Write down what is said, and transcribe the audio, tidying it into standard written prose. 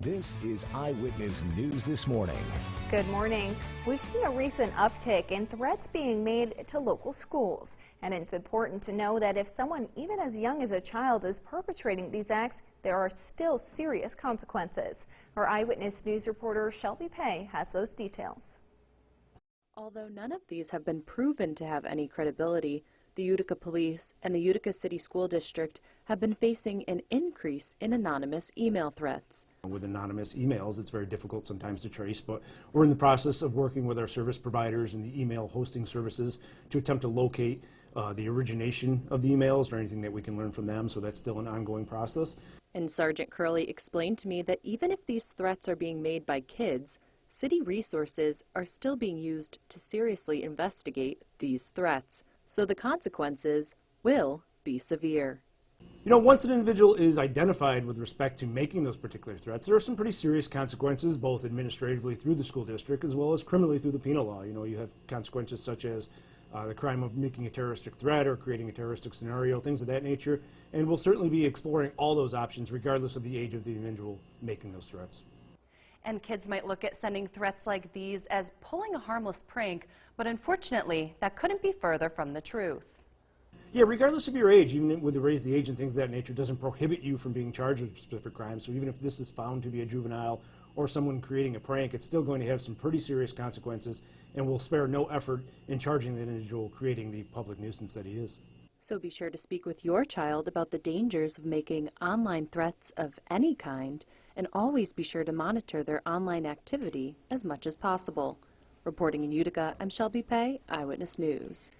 This is Eyewitness News This Morning. Good morning. We've seen a recent uptick in threats being made to local schools. And it's important to know that if someone even as young as a child is perpetrating these acts, there are still serious consequences. Our Eyewitness News reporter Shelby Pay has those details. Although none of these have been proven to have any credibility, the Utica Police and the Utica City School District have been facing an increase in anonymous email threats. With anonymous emails, it's very difficult sometimes to trace, but we're in the process of working with our service providers and the email hosting services to attempt to locate the origination of the emails or anything that we can learn from them, so that's still an ongoing process. And Sergeant Curley explained to me that even if these threats are being made by kids, city resources are still being used to seriously investigate these threats. So the consequences will be severe. You know, once an individual is identified with respect to making those particular threats, there are some pretty serious consequences, both administratively through the school district as well as criminally through the penal law. You know, you have consequences such as the crime of making a terroristic threat or creating a terroristic scenario, things of that nature. And we'll certainly be exploring all those options regardless of the age of the individual making those threats. And kids might look at sending threats like these as pulling a harmless prank, but unfortunately, that couldn't be further from the truth. Yeah, regardless of your age, even with the raise the age and things of that nature, doesn't prohibit you from being charged with specific crimes. So even if this is found to be a juvenile or someone creating a prank, it's still going to have some pretty serious consequences, and will spare no effort in charging the individual creating the public nuisance that he is. So be sure to speak with your child about the dangers of making online threats of any kind, and always be sure to monitor their online activity as much as possible. Reporting in Utica, I'm Shelby Pay, Eyewitness News.